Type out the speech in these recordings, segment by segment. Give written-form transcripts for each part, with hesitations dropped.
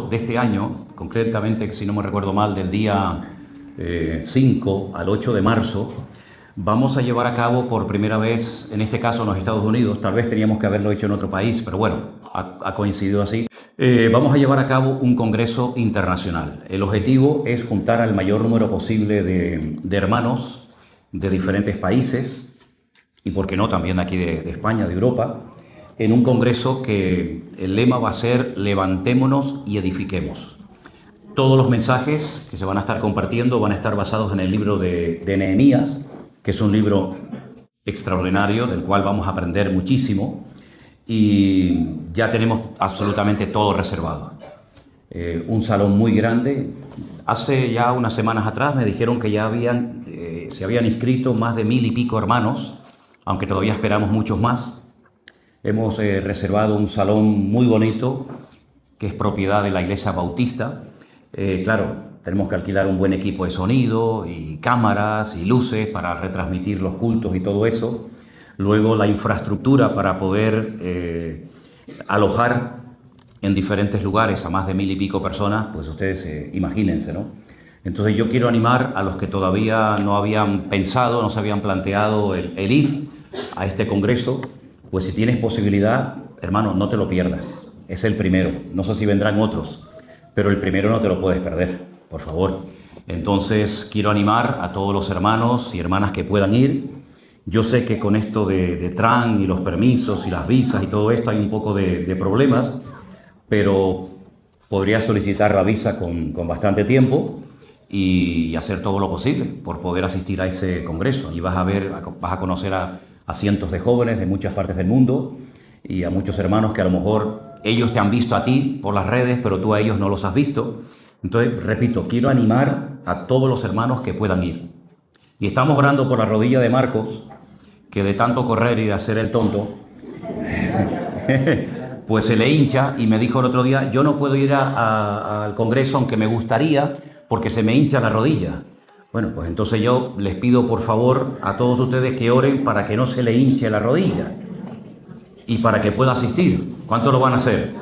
marzo de este año, concretamente, si no me recuerdo mal, del día 5 al 8 de marzo, vamos a llevar a cabo por primera vez, en este caso en los Estados Unidos, tal vez teníamos que haberlo hecho en otro país, pero bueno, ha coincidido así. Vamos a llevar a cabo un congreso internacional. El objetivo es juntar al mayor número posible de hermanos de diferentes países, y por qué no también aquí de España, de Europa, en un congreso que el lema va a ser levantémonos y edifiquemos. Todos los mensajes que se van a estar compartiendo van a estar basados en el libro de Nehemías, que es un libro extraordinario del cual vamos a aprender muchísimo, y ya tenemos absolutamente todo reservado. Un salón muy grande. Hace ya unas semanas atrás me dijeron que ya se habían inscrito más de 1000 y pico hermanos, aunque todavía esperamos muchos más. Hemos reservado un salón muy bonito que es propiedad de la Iglesia Bautista. Claro, tenemos que alquilar un buen equipo de sonido y cámaras y luces para retransmitir los cultos y todo eso. Luego la infraestructura para poder alojar en diferentes lugares a más de 1000 y pico personas, pues ustedes imagínense, ¿no? Entonces yo quiero animar a los que todavía no habían pensado, no se habían planteado el ir a este congreso. Pues si tienes posibilidad, hermano, no te lo pierdas. Es el primero. No sé si vendrán otros, pero el primero no te lo puedes perder, por favor. Entonces quiero animar a todos los hermanos y hermanas que puedan ir. Yo sé que con esto de Trump y los permisos y las visas y todo esto hay un poco de problemas, pero podría solicitar la visa con bastante tiempo y hacer todo lo posible por poder asistir a ese congreso. Y vas a conocer a cientos de jóvenes de muchas partes del mundo y a muchos hermanos que a lo mejor ellos te han visto a ti por las redes, pero tú a ellos no los has visto. Entonces, repito, quiero animar a todos los hermanos que puedan ir. Y estamos orando por la rodilla de Marcos, que de tanto correr y de hacer el tonto, pues se le hincha, y me dijo el otro día, yo no puedo ir al congreso aunque me gustaría porque se me hincha la rodilla. Bueno, pues entonces yo les pido por favor a todos ustedes que oren para que no se le hinche la rodilla y para que pueda asistir. ¿Cuántos lo van a hacer?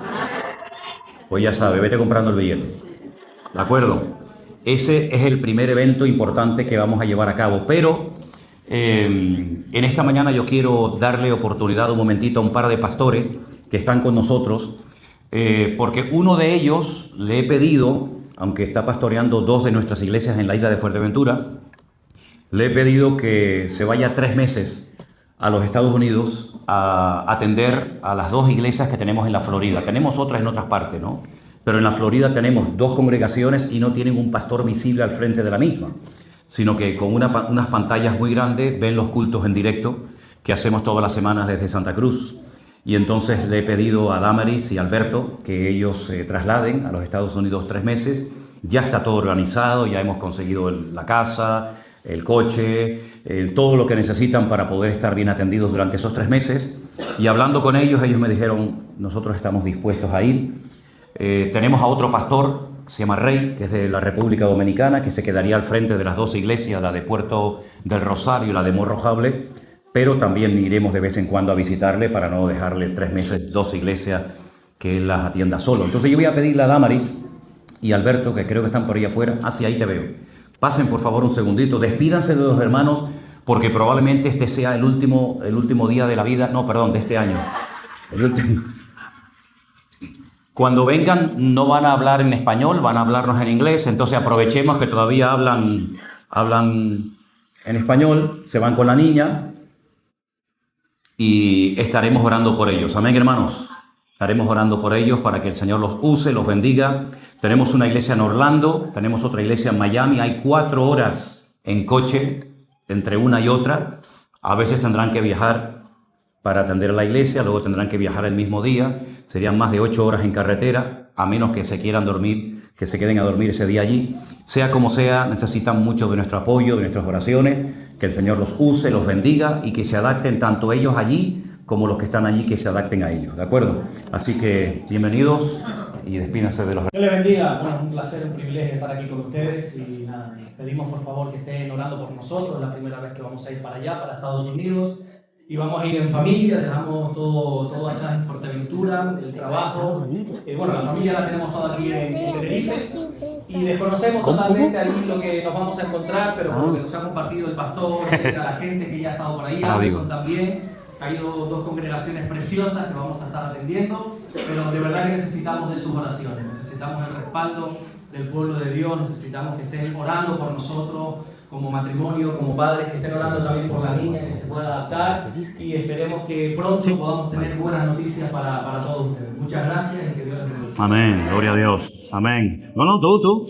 Pues ya sabe, vete comprando el billete. ¿De acuerdo? Ese es el primer evento importante que vamos a llevar a cabo, pero en esta mañana yo quiero darle oportunidad un momentito a un par de pastores que están con nosotros, porque uno de ellos le he pedido, aunque está pastoreando 2 de nuestras iglesias en la isla de Fuerteventura, le he pedido que se vaya 3 meses a los Estados Unidos a atender a las 2 iglesias que tenemos en la Florida. Tenemos otras en otras partes, ¿no? Pero en la Florida tenemos 2 congregaciones y no tienen un pastor visible al frente de la misma, sino que con unas pantallas muy grandes ven los cultos en directo que hacemos todas las semanas desde Santa Cruz. Y entonces le he pedido a Damaris y Alberto que ellos se trasladen a los Estados Unidos 3 meses. Ya está todo organizado, ya hemos conseguido la casa, el coche, todo lo que necesitan para poder estar bien atendidos durante esos 3 meses. Y hablando con ellos, ellos me dijeron, nosotros estamos dispuestos a ir. Tenemos a otro pastor, se llama Rey, que es de la República Dominicana, que se quedaría al frente de las 2 iglesias, la de Puerto del Rosario y la de Morrojable, pero también iremos de vez en cuando a visitarle para no dejarle 3 meses 2 iglesias que él las atienda solo. Entonces yo voy a pedirle a Damaris y Alberto, que creo que están por ahí afuera, sí, ahí te veo. Pasen por favor un segundito, despídanse de los hermanos, porque probablemente este sea el último día de la vida, no, perdón, de este año. Cuando vengan no van a hablar en español, van a hablarnos en inglés, entonces aprovechemos que todavía hablan en español, se van con la niña y estaremos orando por ellos. Amén, hermanos. Estaremos orando por ellos para que el Señor los use, los bendiga. Tenemos una iglesia en Orlando, tenemos otra iglesia en Miami. Hay 4 horas en coche entre una y otra. A veces tendrán que viajar para atender a la iglesia, luego tendrán que viajar el mismo día. Serían más de 8 horas en carretera, a menos que se quieran dormir, que se queden a dormir ese día allí. Sea como sea, necesitan mucho de nuestro apoyo, de nuestras oraciones, que el Señor los use, los bendiga y que se adapten tanto ellos allí como los que están allí, que se adapten a ellos, ¿de acuerdo? Así que bienvenidos y despídense de los... Dios les bendiga. Bueno, es un placer, un privilegio estar aquí con ustedes y nada, pedimos por favor que estén orando por nosotros. Es la primera vez que vamos a ir para allá, para Estados Unidos, y vamos a ir en familia, dejamos todo atrás en Fuerteventura, el trabajo. Bueno, la familia la tenemos toda aquí en Tenerife y desconocemos totalmente allí lo que nos vamos a encontrar, pero por lo que nos ha compartido el pastor, la gente que ya ha estado por ahí, Anderson también. Hay dos congregaciones preciosas que vamos a estar atendiendo, pero de verdad que necesitamos de sus oraciones, necesitamos el respaldo del pueblo de Dios, necesitamos que estén orando por nosotros como matrimonio, como padres, que estén orando también por la niña, que se pueda adaptar, y esperemos que pronto podamos tener buenas noticias para todos ustedes. Muchas gracias y que Dios les bendiga. Amén, gloria a Dios, amén. No, tú.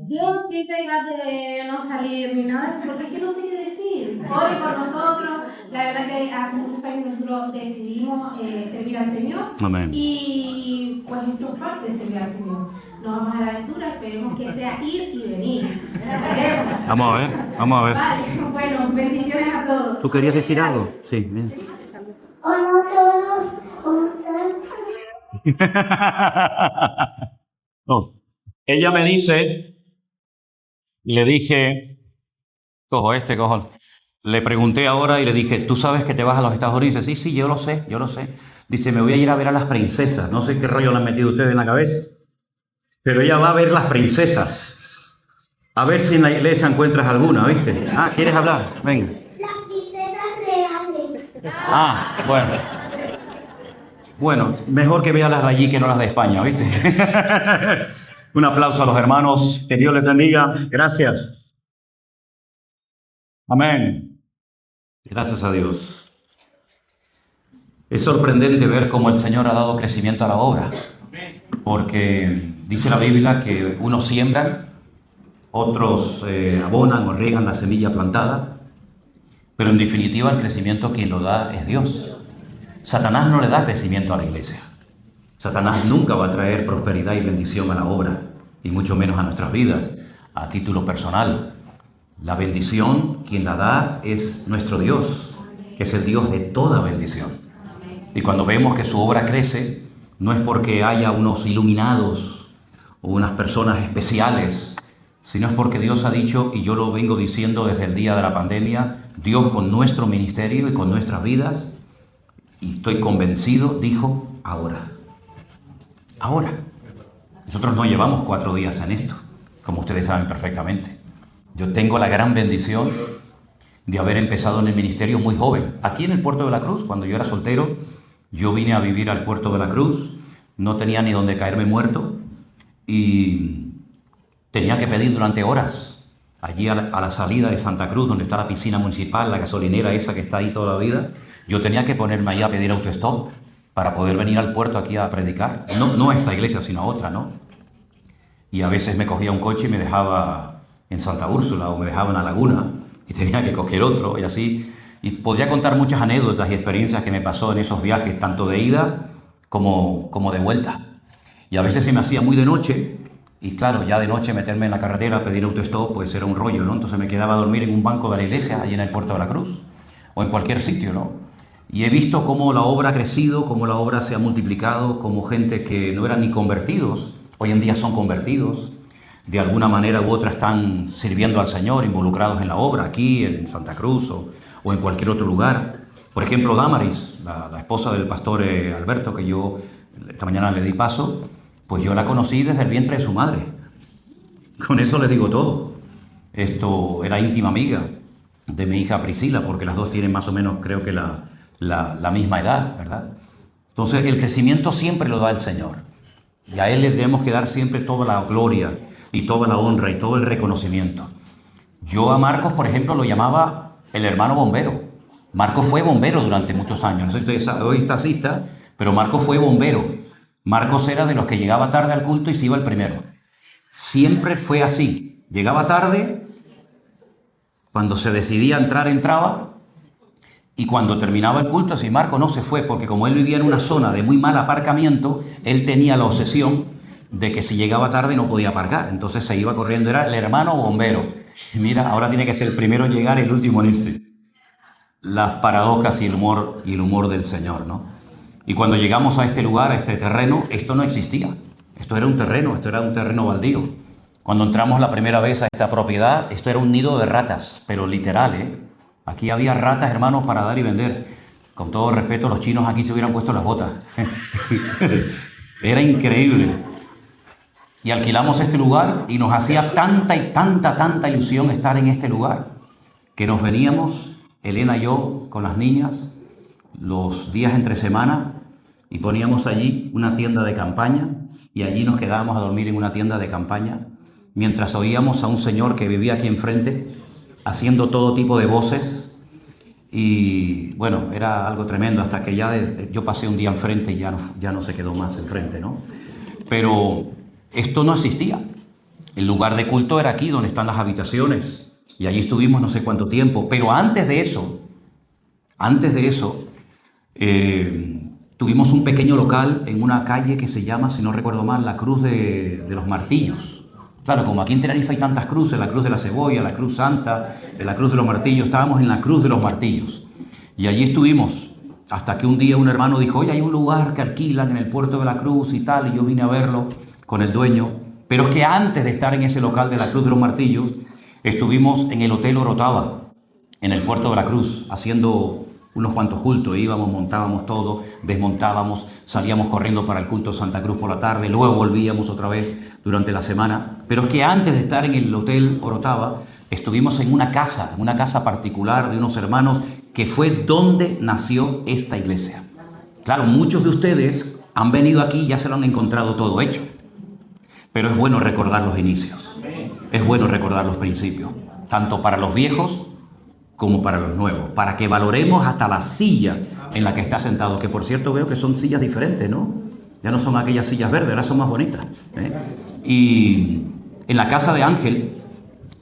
Yo sí te trato de no salir ni nada, porque es que no sé qué decir. Hoy por nosotros, la verdad que hace muchos años nosotros decidimos servir al Señor. Amén. Y pues esto es parte de servir al Señor. Nos vamos a la aventura, esperemos que sea ir y venir. Vamos a ver. Vale, bueno, bendiciones a todos. ¿Tú querías decir algo? Sí, bien. Hola a todos, ¿cómo están? No. Ella me dice, le dije, le pregunté ahora y le dije, ¿tú sabes que te vas a los Estados Unidos? Dice, sí, yo lo sé. Dice, me voy a ir a ver a las princesas. No sé qué rollo le han metido ustedes en la cabeza, pero ella va a ver las princesas. A ver si en la iglesia encuentras alguna, ¿viste? Ah, ¿quieres hablar? Venga. Las princesas reales. Ah, bueno. Bueno, mejor que vea las de allí que no las de España, ¿viste? Un aplauso a los hermanos. Que Dios les bendiga. Gracias. Amén. Gracias a Dios. Es sorprendente ver cómo el Señor ha dado crecimiento a la obra. Porque dice la Biblia que unos siembran, otros abonan o riegan la semilla plantada, pero en definitiva el crecimiento quien lo da es Dios. Satanás no le da crecimiento a la iglesia. Satanás nunca va a traer prosperidad y bendición a la obra, y mucho menos a nuestras vidas, a título personal. La bendición, quien la da, es nuestro Dios, que es el Dios de toda bendición. Y cuando vemos que su obra crece, no es porque haya unos iluminados o unas personas especiales, sino es porque Dios ha dicho, y yo lo vengo diciendo desde el día de la pandemia, Dios con nuestro ministerio y con nuestras vidas, y estoy convencido, dijo, ahora. Nosotros no llevamos 4 días en esto, como ustedes saben perfectamente. Yo tengo la gran bendición de haber empezado en el ministerio muy joven. Aquí en el Puerto de la Cruz, cuando yo era soltero, yo vine a vivir al Puerto de la Cruz, no tenía ni donde caerme muerto y tenía que pedir durante horas. Allí a la salida de Santa Cruz, donde está la piscina municipal, la gasolinera esa que está ahí toda la vida, yo tenía que ponerme ahí a pedir autostop para poder venir al puerto aquí a predicar. No a esta iglesia, sino a otra, ¿no? Y a veces me cogía un coche y me dejaba en Santa Úrsula o me dejaba en la laguna y tenía que coger otro y así. Y podría contar muchas anécdotas y experiencias que me pasó en esos viajes, tanto de ida como de vuelta. Y a veces se me hacía muy de noche y claro, ya de noche meterme en la carretera a pedir autostop pues era un rollo, ¿no? Entonces me quedaba a dormir en un banco de la iglesia, allí en el Puerto de la Cruz o en cualquier sitio, ¿no? Y he visto cómo la obra ha crecido, cómo la obra se ha multiplicado, cómo gente que no eran ni convertidos, hoy en día son convertidos, de alguna manera u otra están sirviendo al Señor, involucrados en la obra, aquí en Santa Cruz o en cualquier otro lugar. Por ejemplo, Damaris, la esposa del pastor Alberto, que yo esta mañana le di paso, pues yo la conocí desde el vientre de su madre. Con eso les digo todo. Esto era íntima amiga de mi hija Priscila, porque las dos tienen más o menos, creo que la misma edad, ¿verdad? Entonces, el crecimiento siempre lo da el Señor. Y a Él le debemos que dar siempre toda la gloria y toda la honra y todo el reconocimiento. Yo a Marcos, por ejemplo, lo llamaba el hermano bombero. Marcos fue bombero durante muchos años. No sé si ustedes saben, hoy es taxista, pero Marcos fue bombero. Marcos era de los que llegaba tarde al culto y se iba el primero. Siempre fue así. Llegaba tarde, cuando se decidía entrar, entraba, y cuando terminaba el culto, si Marcos no se fue, porque como él vivía en una zona de muy mal aparcamiento, él tenía la obsesión de que si llegaba tarde no podía aparcar. Entonces se iba corriendo, era el hermano bombero. Y mira, ahora tiene que ser el primero en llegar y el último en irse. Las paradojas y el humor del Señor, ¿no? Y cuando llegamos a este lugar, a este terreno, esto no existía. Esto era un terreno baldío. Cuando entramos la primera vez a esta propiedad, esto era un nido de ratas, pero literal, ¿eh? Aquí había ratas, hermanos, para dar y vender. Con todo respeto, los chinos aquí se hubieran puesto las botas. Era increíble. Y alquilamos este lugar y nos hacía tanta ilusión estar en este lugar, que nos veníamos, Elena y yo, con las niñas, los días entre semana, y poníamos allí una tienda de campaña, y allí nos quedábamos a dormir en una tienda de campaña, mientras oíamos a un señor que vivía aquí enfrente, haciendo todo tipo de voces, y bueno, era algo tremendo, hasta que yo pasé un día enfrente y ya no se quedó más enfrente, ¿no? Pero esto no existía. El lugar de culto era aquí, donde están las habitaciones, y allí estuvimos no sé cuánto tiempo. Pero antes de eso, tuvimos un pequeño local en una calle que se llama, si no recuerdo mal, la Cruz de los Martillos. Claro, como aquí en Tenerife hay tantas cruces, la Cruz de la Cebolla, la Cruz Santa, la Cruz de los Martillos, estábamos en la Cruz de los Martillos. Y allí estuvimos, hasta que un día un hermano dijo, oye, hay un lugar que alquilan en el Puerto de la Cruz y tal, y yo vine a verlo con el dueño. Pero es que antes de estar en ese local de la Cruz de los Martillos, estuvimos en el Hotel Orotava, en el Puerto de la Cruz, haciendo unos cuantos cultos. Íbamos, montábamos todo, desmontábamos, salíamos corriendo para el culto de Santa Cruz por la tarde, luego volvíamos otra vez durante la semana. Pero es que antes de estar en el Hotel Orotava, estuvimos en una casa particular de unos hermanos, que fue donde nació esta iglesia. Claro, muchos de ustedes han venido aquí y ya se lo han encontrado todo hecho. Pero es bueno recordar los inicios. Es bueno recordar los principios, tanto para los viejos como para los nuevos, para que valoremos hasta la silla en la que está sentado, que por cierto veo que son sillas diferentes, ¿no? Ya no son aquellas sillas verdes, ahora son más bonitas, ¿eh? Y en la casa de Ángel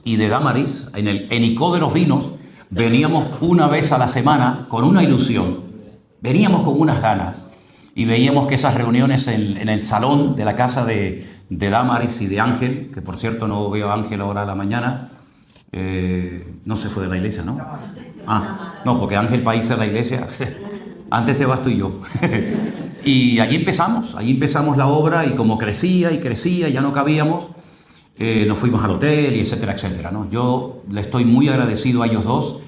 y de Damaris, en el Enicó de los Vinos, veníamos una vez a la semana con una ilusión, veníamos con unas ganas, y veíamos que esas reuniones en el salón de la casa de Damaris y de Ángel, que por cierto no veo a Ángel ahora a la mañana, no se fue de la iglesia, ¿no? No, porque Ángel para irse a la iglesia, antes te vas tú y yo. Y allí empezamos la obra, y como crecía, ya no cabíamos, nos fuimos al hotel y etcétera, etcétera, ¿no? Yo le estoy muy agradecido a ellos dos,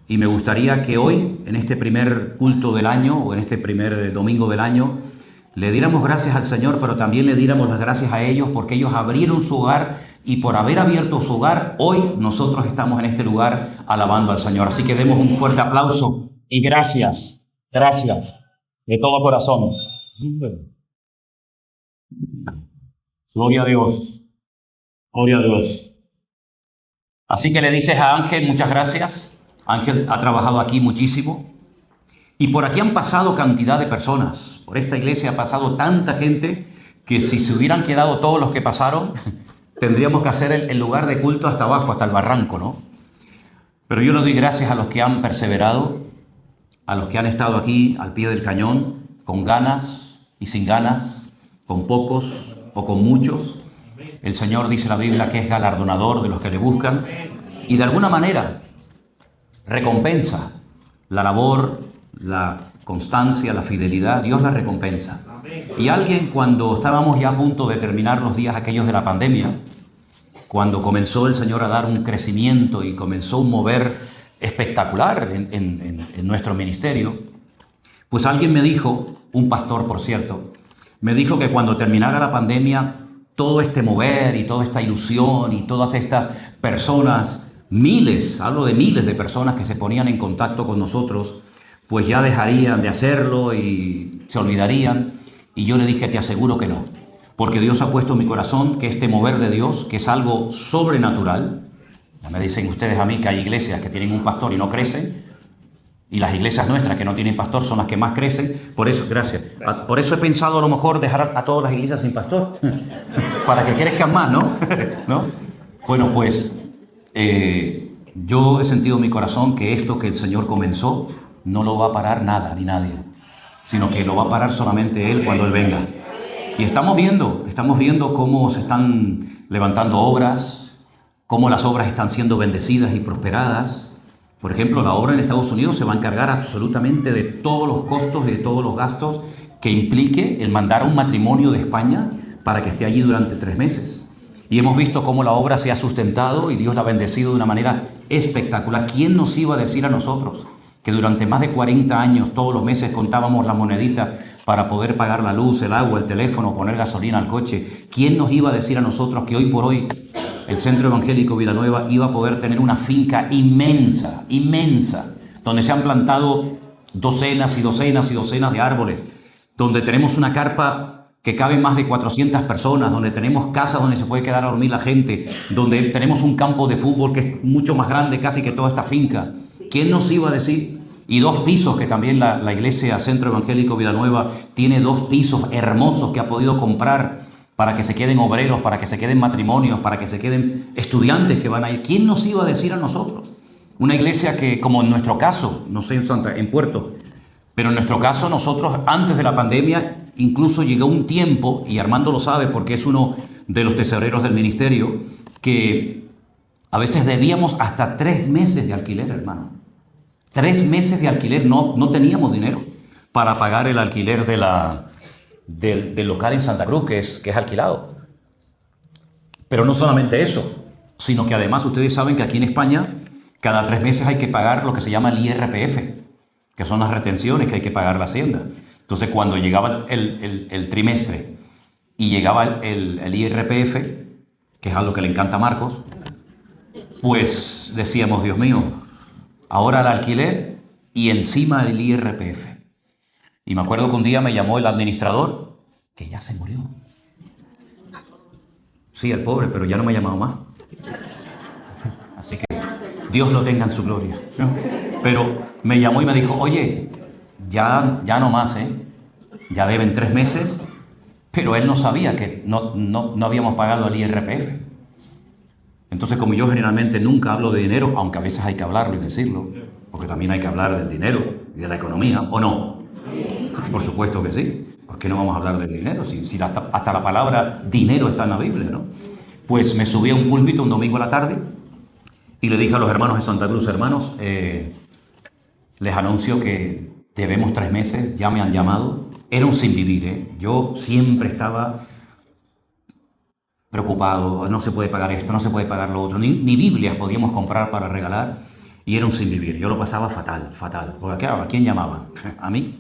y me gustaría que hoy, en este primer culto del año, o en este primer domingo del año, le diéramos gracias al Señor, pero también le diéramos las gracias a ellos, porque ellos abrieron su hogar, y por haber abierto su hogar, hoy nosotros estamos en este lugar alabando al Señor. Así que demos un fuerte aplauso y gracias de todo corazón. Gloria a Dios. Gloria a Dios. Así que le dices a Ángel muchas gracias. Ángel ha trabajado aquí muchísimo. Y por aquí han pasado cantidad de personas. Por esta iglesia ha pasado tanta gente que si se hubieran quedado todos los que pasaron, tendríamos que hacer el lugar de culto hasta abajo, hasta el barranco, ¿no? Pero yo le doy gracias a los que han perseverado, a los que han estado aquí al pie del cañón, con ganas y sin ganas, con pocos o con muchos. El Señor dice en la Biblia que es galardonador de los que le buscan, y de alguna manera recompensa la labor, la constancia, la fidelidad. Dios la recompensa. Y alguien, cuando estábamos ya a punto de terminar los días aquellos de la pandemia, cuando comenzó el Señor a dar un crecimiento y comenzó un mover espectacular en nuestro ministerio, pues alguien me dijo, un pastor por cierto, me dijo que cuando terminara la pandemia, todo este mover y toda esta ilusión y todas estas personas, hablo de miles de personas que se ponían en contacto con nosotros, pues ya dejarían de hacerlo y se olvidarían. Y yo le dije, te aseguro que no, porque Dios ha puesto en mi corazón que este mover de Dios, que es algo sobrenatural. Ya me dicen ustedes a mí que hay iglesias que tienen un pastor y no crecen, y las iglesias nuestras que no tienen pastor son las que más crecen. Por eso, gracias. Por eso he pensado a lo mejor dejar a todas las iglesias sin pastor, para que crezcan más, ¿no? ¿No? Bueno, pues yo he sentido en mi corazón que esto que el Señor comenzó no lo va a parar nada ni nadie, sino que lo va a parar solamente Él cuando Él venga. Y estamos viendo cómo se están levantando obras, cómo las obras están siendo bendecidas y prosperadas. Por ejemplo, la obra en Estados Unidos se va a encargar absolutamente de todos los costos y de todos los gastos que implique el mandar a un matrimonio de España para que esté allí durante 3 meses. y hemos visto cómo la obra se ha sustentado y Dios la ha bendecido de una manera espectacular. ¿Quién nos iba a decir a nosotros que durante más de 40 años todos los meses contábamos la monedita para poder pagar la luz, el agua, el teléfono, poner gasolina al coche? ¿Quién nos iba a decir a nosotros que hoy por hoy el Centro Evangélico Villanueva iba a poder tener una finca inmensa, inmensa, donde se han plantado docenas y docenas y docenas de árboles, donde tenemos una carpa que caben más de 400 personas, donde tenemos casas donde se puede quedar a dormir la gente, donde tenemos un campo de fútbol que es mucho más grande casi que toda esta finca? ¿Quién nos iba a decir? Y 2 pisos, que también la iglesia Centro Evangélico Villanueva tiene 2 pisos hermosos que ha podido comprar para que se queden obreros, para que se queden matrimonios, para que se queden estudiantes que van a ir. ¿Quién nos iba a decir a nosotros? Una iglesia que, como en nuestro caso, no sé en Puerto, pero en nuestro caso nosotros antes de la pandemia incluso llegó un tiempo, y Armando lo sabe porque es uno de los tesoreros del ministerio, que a veces debíamos hasta 3 meses de alquiler, hermano. 3 meses de alquiler, no teníamos dinero para pagar el alquiler del local en Santa Cruz, que es alquilado. Pero no solamente eso, sino que además ustedes saben que aquí en España cada 3 meses hay que pagar lo que se llama el IRPF, que son las retenciones que hay que pagar la Hacienda. Entonces, cuando llegaba el trimestre y llegaba el IRPF, que es algo que le encanta a Marcos, pues decíamos, Dios mío, ahora el alquiler y encima el IRPF. Y me acuerdo que un día me llamó el administrador, que ya se murió. Sí, el pobre, pero ya no me ha llamado más. Así que Dios lo tenga en su gloria, ¿no? Pero me llamó y me dijo, oye, ya no más, ya deben 3 meses, pero él no sabía que no habíamos pagado el IRPF. Entonces, como yo generalmente nunca hablo de dinero, aunque a veces hay que hablarlo y decirlo, porque también hay que hablar del dinero y de la economía, ¿o no? Por supuesto que sí. ¿Por qué no vamos a hablar de dinero? Si hasta la palabra dinero está en la Biblia, ¿no? Pues me subí a un púlpito un domingo a la tarde y le dije a los hermanos de Santa Cruz, hermanos, les anuncio que debemos 3 meses, ya me han llamado. Era un sinvivir, ¿eh? Yo siempre estaba preocupado, no se puede pagar esto, no se puede pagar lo otro, ni Biblias podíamos comprar para regalar, y era un sinvivir. Yo lo pasaba fatal, fatal. Porque ¿a quién llamaban? A mí.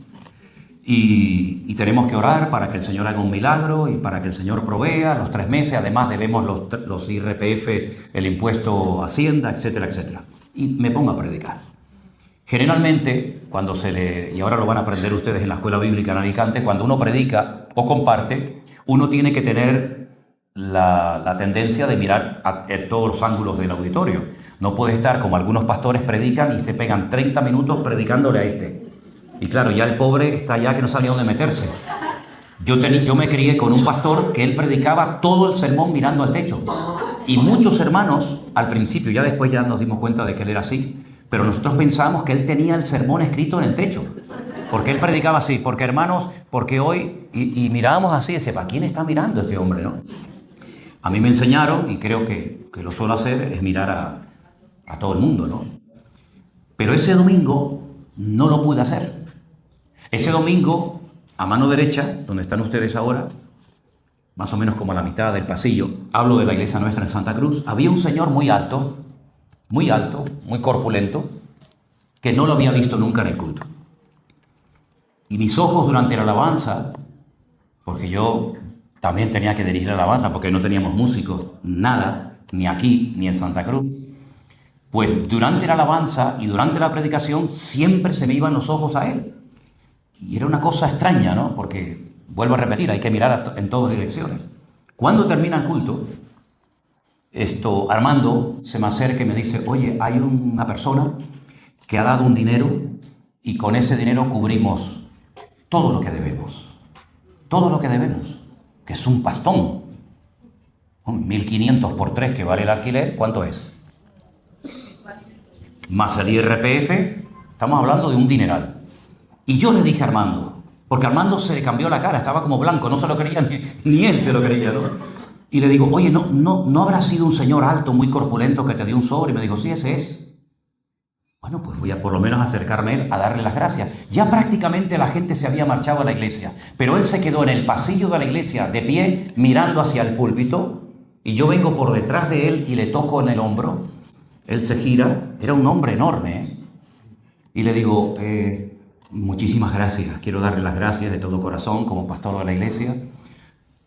Y tenemos que orar para que el Señor haga un milagro y para que el Señor provea los 3 meses. Además debemos los IRPF, el impuesto a Hacienda, etcétera, etcétera. Y me pongo a predicar. Generalmente, y ahora lo van a aprender ustedes en la escuela bíblica en Alicante, cuando uno predica o comparte, uno tiene que tener la tendencia de mirar a todos los ángulos del auditorio. No puede estar como algunos pastores predican y se pegan 30 minutos predicándole a este. Y claro, ya el pobre está ya que no sabía dónde meterse. Yo me crié con un pastor que él predicaba todo el sermón mirando al techo. Y muchos hermanos, al principio, ya después ya nos dimos cuenta de que él era así, pero nosotros pensábamos que él tenía el sermón escrito en el techo. Porque él predicaba así, porque hermanos, porque hoy, y mirábamos así, y decía, ¿para quién está mirando este hombre, no? A mí me enseñaron, y creo que lo suelo hacer, es mirar a todo el mundo, ¿no? Pero ese domingo no lo pude hacer. Ese domingo, a mano derecha, donde están ustedes ahora, más o menos como a la mitad del pasillo, hablo de la iglesia nuestra en Santa Cruz, había un señor muy alto, muy corpulento, que no lo había visto nunca en el culto. Y mis ojos durante la alabanza, porque yo también tenía que dirigir la alabanza, porque no teníamos músicos, nada, ni aquí, ni en Santa Cruz, pues durante la alabanza y durante la predicación siempre se me iban los ojos a él. Y era una cosa extraña, ¿no? Porque, vuelvo a repetir, hay que mirar en todas direcciones. Cuando termina el culto, Armando se me acerca y me dice, oye, hay una persona que ha dado un dinero y con ese dinero cubrimos todo lo que debemos. Todo lo que debemos, que es un pastón. 1.500 por 3 que vale el alquiler, ¿cuánto es? Más el IRPF, estamos hablando de un dineral. Y yo le dije a Armando, porque Armando se le cambió la cara, estaba como blanco, no se lo creía, ni él se lo creía, ¿no? Y le digo, oye, ¿no habrá sido un señor alto, muy corpulento que te dio un sobre? Y me dijo, sí, ese es. Bueno, pues voy a por lo menos acercarme a él a darle las gracias. Ya prácticamente la gente se había marchado a la iglesia, pero él se quedó en el pasillo de la iglesia, de pie, mirando hacia el púlpito, Y yo vengo por detrás de él y le toco en el hombro. Él se gira, era un hombre enorme, ¿eh? Y le digo, muchísimas gracias, quiero darle las gracias de todo corazón como pastor de la iglesia,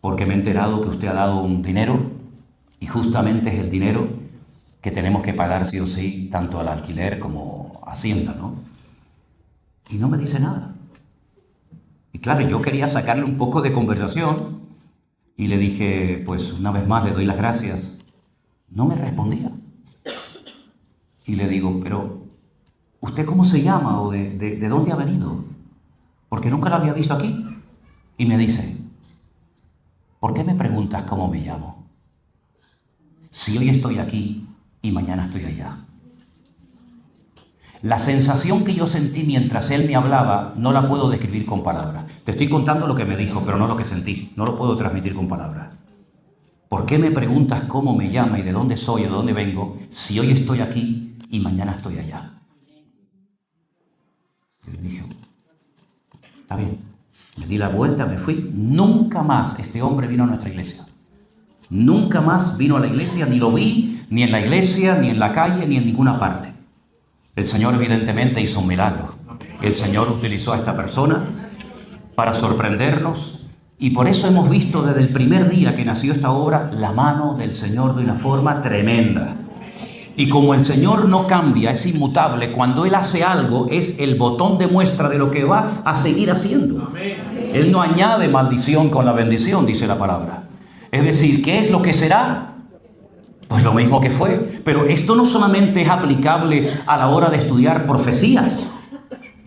porque me he enterado que usted ha dado un dinero, y justamente es el dinero que tenemos que pagar sí o sí, tanto al alquiler como a Hacienda, ¿no? Y no me dice nada. Y claro, yo quería sacarle un poco de conversación, y le dije, pues una vez más le doy las gracias. No me respondía. Y le digo, pero ¿usted cómo se llama o de dónde ha venido? Porque nunca lo había visto aquí. Y me dice, ¿por qué me preguntas cómo me llamo? Si hoy estoy aquí y mañana estoy allá. La sensación que yo sentí mientras él me hablaba no la puedo describir con palabras. Te estoy contando lo que me dijo, pero no lo que sentí. No lo puedo transmitir con palabras. ¿Por qué me preguntas cómo me llama y de dónde soy o de dónde vengo si hoy estoy aquí y mañana estoy allá? Y le dije, está bien. Me di la vuelta, me fui. Nunca más este hombre vino a nuestra iglesia. Nunca más vino a la iglesia, ni lo vi, ni en la iglesia, ni en la calle, ni en ninguna parte. El Señor evidentemente hizo un milagro. El Señor utilizó a esta persona para sorprendernos. Y por eso hemos visto desde el primer día que nació esta obra la mano del Señor de una forma tremenda. Y como el Señor no cambia, es inmutable, cuando Él hace algo es el botón de muestra de lo que va a seguir haciendo. Él no añade maldición con la bendición, dice la palabra. Es decir, ¿qué es lo que será? Pues lo mismo que fue. Pero esto no solamente es aplicable a la hora de estudiar profecías,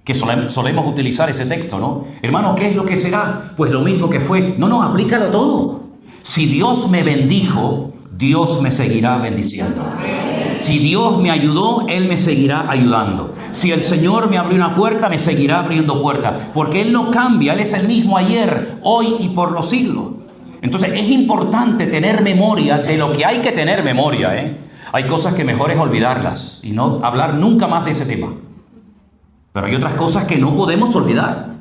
que solemos utilizar ese texto, ¿no? Hermano, ¿qué es lo que será? Pues lo mismo que fue. No, aplícalo todo. Si Dios me bendijo, Dios me seguirá bendiciendo. Si Dios me ayudó, Él me seguirá ayudando. Si el Señor me abrió una puerta, me seguirá abriendo puertas. Porque Él no cambia, Él es el mismo ayer, hoy y por los siglos. Entonces es importante tener memoria de lo que hay que tener memoria, ¿eh? Hay cosas que mejor es olvidarlas y no hablar nunca más de ese tema. Pero hay otras cosas que no podemos olvidar.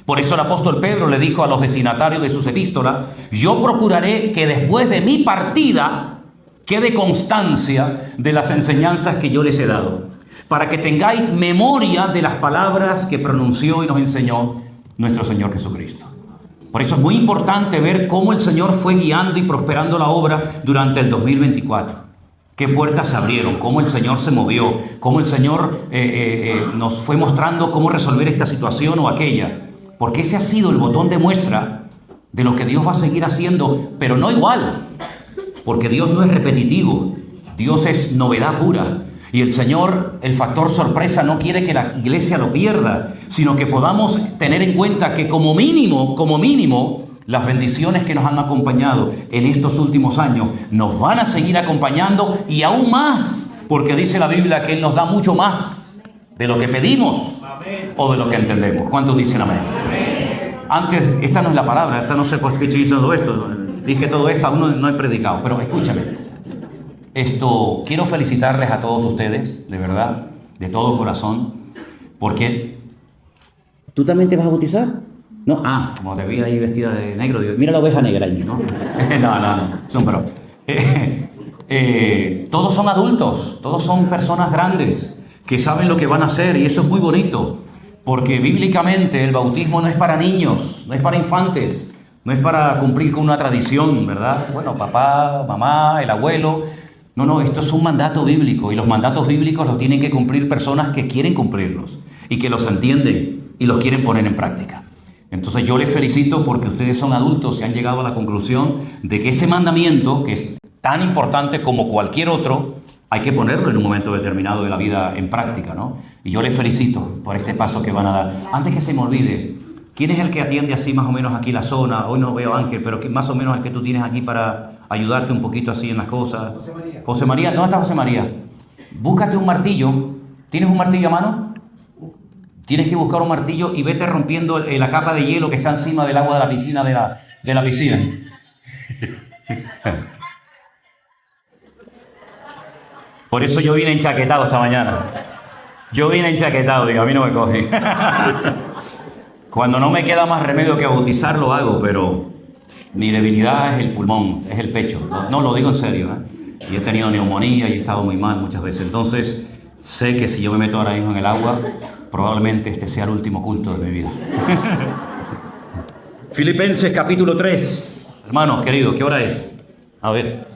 Por eso el apóstol Pedro le dijo a los destinatarios de sus epístolas, yo procuraré que después de mi partida quede constancia de las enseñanzas que yo les he dado, para que tengáis memoria de las palabras que pronunció y nos enseñó nuestro Señor Jesucristo. Por eso es muy importante ver cómo el Señor fue guiando y prosperando la obra durante el 2024. Qué puertas se abrieron, cómo el Señor se movió, cómo el Señor nos fue mostrando cómo resolver esta situación o aquella. Porque ese ha sido el botón de muestra de lo que Dios va a seguir haciendo, pero no igual. Porque Dios no es repetitivo, Dios es novedad pura. Y el Señor, el factor sorpresa, no quiere que la iglesia lo pierda, sino que podamos tener en cuenta que como mínimo, las bendiciones que nos han acompañado en estos últimos años nos van a seguir acompañando y aún más, porque dice la Biblia que Él nos da mucho más de lo que pedimos o de lo que entendemos. ¿Cuántos dicen amén? Antes, esta no es la palabra, esta no sé por qué estoy diciendo esto. Dije todo esto, aún no he predicado, pero escúchame. Quiero felicitarles a todos ustedes, de verdad, de todo corazón, porque ¿tú también te vas a bautizar? No, como te vi ahí vestida de negro, digo, mira la oveja negra allí, ¿no? No, son bro. Todos son adultos, todos son personas grandes que saben lo que van a hacer y eso es muy bonito, porque bíblicamente el bautismo no es para niños, no es para infantes, no es para cumplir con una tradición, ¿verdad? Bueno, papá, mamá, el abuelo. No, esto es un mandato bíblico y los mandatos bíblicos los tienen que cumplir personas que quieren cumplirlos y que los entienden y los quieren poner en práctica. Entonces yo les felicito porque ustedes son adultos y han llegado a la conclusión de que ese mandamiento, que es tan importante como cualquier otro, hay que ponerlo en un momento determinado de la vida en práctica, ¿no? Y yo les felicito por este paso que van a dar. Antes que se me olvide, ¿quién es el que atiende así más o menos aquí la zona? Hoy no veo a Ángel, pero más o menos el que tú tienes aquí para ayudarte un poquito así en las cosas. José María. José María, ¿dónde está José María? Búscate un martillo. ¿Tienes un martillo a mano? Tienes que buscar un martillo y vete rompiendo la capa de hielo que está encima del agua de la piscina de la piscina. Por eso yo vine enchaquetado esta mañana. Yo vine enchaquetado, digo, a mí no me coge. Cuando no me queda más remedio que bautizar, lo hago, pero Mi debilidad es el pulmón, es el pecho. No lo digo en serio, ¿eh? Y he tenido neumonía y he estado muy mal muchas veces. Entonces, sé que si yo me meto ahora mismo en el agua, probablemente este sea el último culto de mi vida. Filipenses capítulo 3. Hermanos queridos, ¿qué hora es? A ver,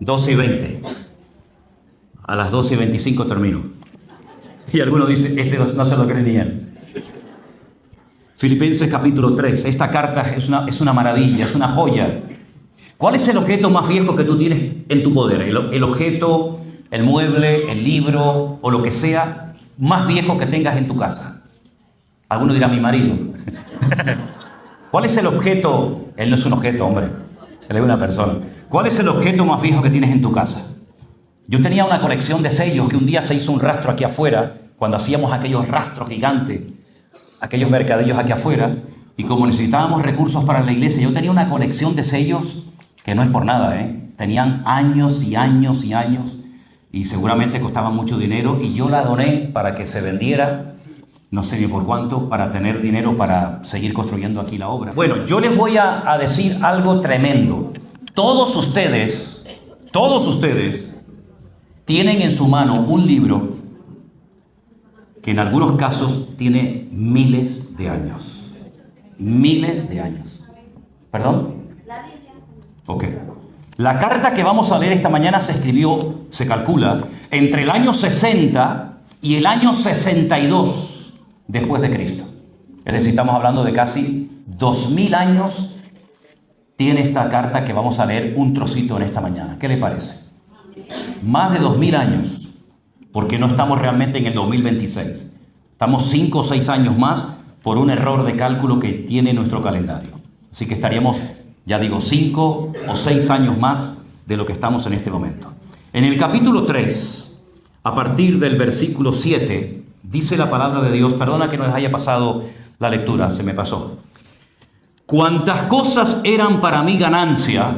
12:20. A las 12:25 termino. Y algunos dicen, este no se lo cree ni él. Filipenses capítulo 3. Esta carta es una maravilla, es una joya. ¿Cuál es el objeto más viejo que tú tienes en tu poder? El objeto, el mueble, el libro o lo que sea más viejo que tengas en tu casa. Alguno dirá, mi marido. ¿Cuál es el objeto? Él no es un objeto, hombre. Él es una persona. ¿Cuál es el objeto más viejo que tienes en tu casa? Yo tenía una colección de sellos que un día se hizo un rastro aquí afuera, cuando hacíamos aquellos rastros gigantes, aquellos mercadillos aquí afuera, y como necesitábamos recursos para la iglesia, yo tenía una colección de sellos que no es por nada, tenían años y años y años, y seguramente costaban mucho dinero, y yo la doné para que se vendiera, no sé ni por cuánto, para tener dinero para seguir construyendo aquí la obra. Bueno, yo les voy a decir algo tremendo. Todos ustedes tienen en su mano un libro que en algunos casos tiene miles de años. Miles de años. ¿Perdón? La Biblia. Ok. La carta que vamos a leer esta mañana se escribió, se calcula, entre el año 60 y el año 62 después de Cristo. Es decir, estamos hablando de casi 2000 años tiene esta carta que vamos a leer un trocito en esta mañana. ¿Qué le parece? Más de 2000 años, porque no estamos realmente en el 2026. Estamos 5 o 6 años más por un error de cálculo que tiene nuestro calendario. Así que estaríamos, ya digo, 5 o 6 años más de lo que estamos en este momento. En el capítulo 3, a partir del versículo 7, dice la palabra de Dios, perdona que no les haya pasado la lectura, se me pasó. Cuantas cosas eran para mí ganancia,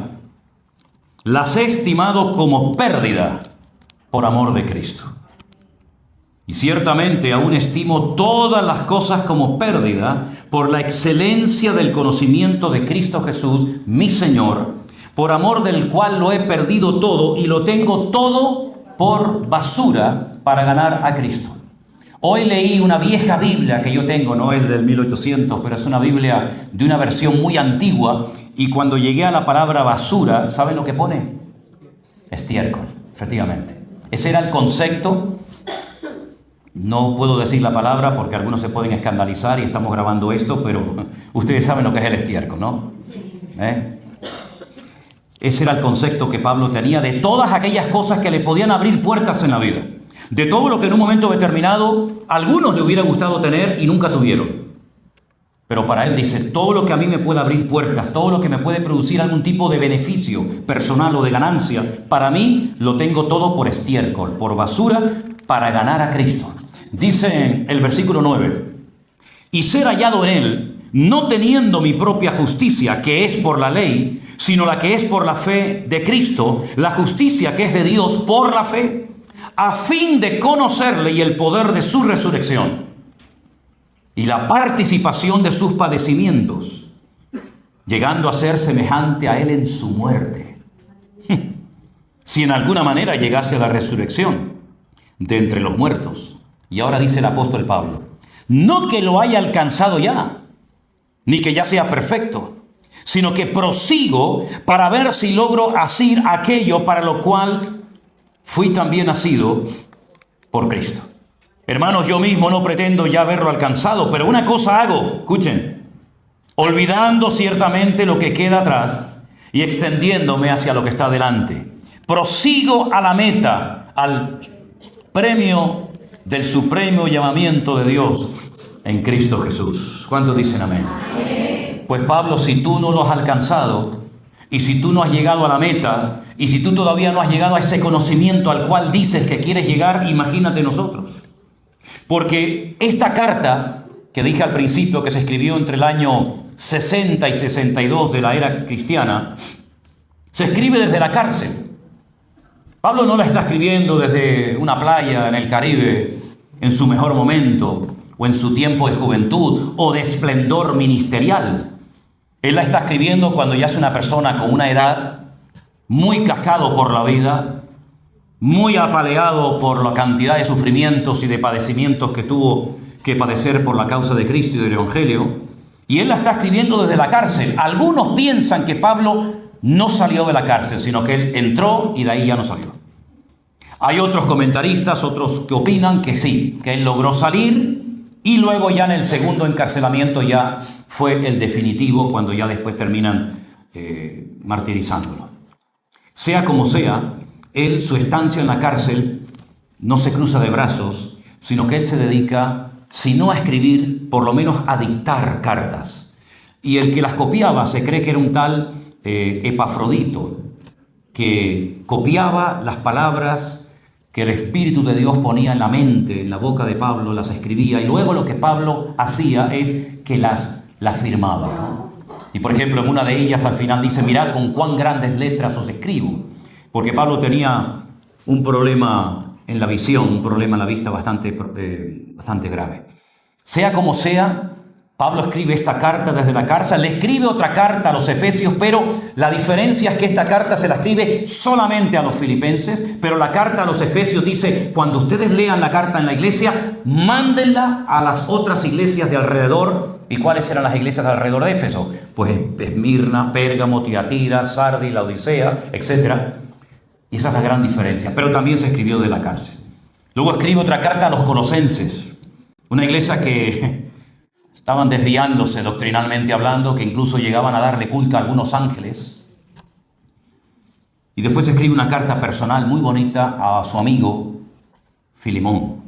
las he estimado como pérdida por amor de Cristo. Y ciertamente aún estimo todas las cosas como pérdida por la excelencia del conocimiento de Cristo Jesús, mi Señor, por amor del cual lo he perdido todo y lo tengo todo por basura para ganar a Cristo. Hoy leí una vieja Biblia que yo tengo, no es del 1800, pero es una Biblia de una versión muy antigua, y cuando llegué a la palabra basura, ¿saben lo que pone? Estiércol, efectivamente. Ese era el concepto. No puedo decir la palabra porque algunos se pueden escandalizar y estamos grabando esto, pero ustedes saben lo que es el estiércol, ¿no? Ese era el concepto que Pablo tenía de todas aquellas cosas que le podían abrir puertas en la vida. De todo lo que en un momento determinado a algunos le hubiera gustado tener y nunca tuvieron. Pero para él dice, todo lo que a mí me puede abrir puertas, todo lo que me puede producir algún tipo de beneficio personal o de ganancia, para mí lo tengo todo por estiércol, por basura, para ganar a Cristo. Dice en el versículo 9, y ser hallado en él, no teniendo mi propia justicia, que es por la ley, sino la que es por la fe de Cristo, la justicia que es de Dios por la fe, a fin de conocerle y el poder de su resurrección y la participación de sus padecimientos, llegando a ser semejante a él en su muerte, si en alguna manera llegase a la resurrección de entre los muertos. Y ahora dice el apóstol Pablo, no que lo haya alcanzado ya, ni que ya sea perfecto, sino que prosigo para ver si logro hacer aquello para lo cual fui también nacido por Cristo. Hermanos, yo mismo no pretendo ya haberlo alcanzado, pero una cosa hago, escuchen, olvidando ciertamente lo que queda atrás y extendiéndome hacia lo que está delante. Prosigo a la meta, al premio del supremo llamamiento de Dios en Cristo Jesús. ¿Cuántos dicen amén? Amén. Pues Pablo, si tú no lo has alcanzado, y si tú no has llegado a la meta, y si tú todavía no has llegado a ese conocimiento al cual dices que quieres llegar, imagínate nosotros. Porque esta carta, que dije al principio que se escribió entre el año 60 y 62 de la era cristiana, se escribe desde la cárcel. Pablo no la está escribiendo desde una playa en el Caribe, en su mejor momento, o en su tiempo de juventud, o de esplendor ministerial. Él la está escribiendo cuando ya es una persona con una edad, muy cascado por la vida, muy apaleado por la cantidad de sufrimientos y de padecimientos que tuvo que padecer por la causa de Cristo y del Evangelio. Y él la está escribiendo desde la cárcel. Algunos piensan que Pablo no salió de la cárcel, sino que él entró y de ahí ya no salió. Hay otros comentaristas, otros que opinan que sí, que él logró salir y luego ya en el segundo encarcelamiento ya fue el definitivo, cuando ya después terminan martirizándolo. Sea como sea, él, su estancia en la cárcel no se cruza de brazos, sino que él se dedica, si no a escribir, por lo menos a dictar cartas. Y el que las copiaba se cree que era un tal Epafrodito, que copiaba las palabras que el Espíritu de Dios ponía en la mente, en la boca de Pablo, las escribía, y luego lo que Pablo hacía es que las firmaba. Y por ejemplo, en una de ellas al final dice: mirad con cuán grandes letras os escribo, porque Pablo tenía un problema en la visión, un problema en la vista bastante grave. Sea como sea, Pablo escribe esta carta desde la cárcel, le escribe otra carta a los efesios, pero la diferencia es que esta carta se la escribe solamente a los filipenses, pero la carta a los efesios dice: cuando ustedes lean la carta en la iglesia, mándenla a las otras iglesias de alrededor. ¿Y cuáles eran las iglesias de alrededor de Éfeso? Pues Esmirna, Pérgamo, Tiatira, Sardis, Laodicea, etc. Y esa es la gran diferencia. Pero también se escribió de la cárcel. Luego escribe otra carta a los colosenses, una iglesia que estaban desviándose doctrinalmente hablando, que incluso llegaban a darle culto a algunos ángeles. Y después escribe una carta personal muy bonita a su amigo Filimón,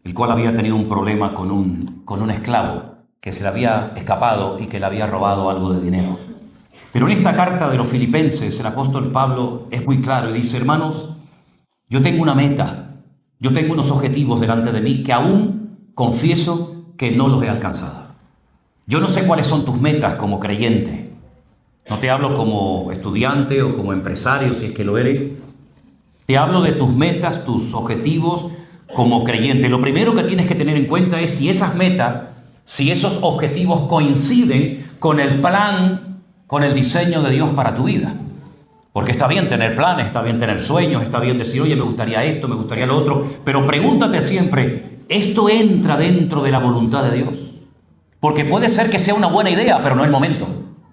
el cual había tenido un problema con un esclavo que se le había escapado y que le había robado algo de dinero. Pero en esta carta de los filipenses, el apóstol Pablo es muy claro y dice: hermanos, yo tengo una meta, yo tengo unos objetivos delante de mí que aún confieso que no los he alcanzado. Yo no sé cuáles son tus metas como creyente. No te hablo como estudiante o como empresario, si es que lo eres. Te hablo de tus metas, tus objetivos como creyente. Lo primero que tienes que tener en cuenta es si esas metas, si esos objetivos coinciden con el plan, con el diseño de Dios para tu vida. Porque está bien tener planes, está bien tener sueños, está bien decir: oye, me gustaría esto, me gustaría lo otro. Pero pregúntate siempre: ¿esto entra dentro de la voluntad de Dios? Porque puede ser que sea una buena idea, pero no el momento.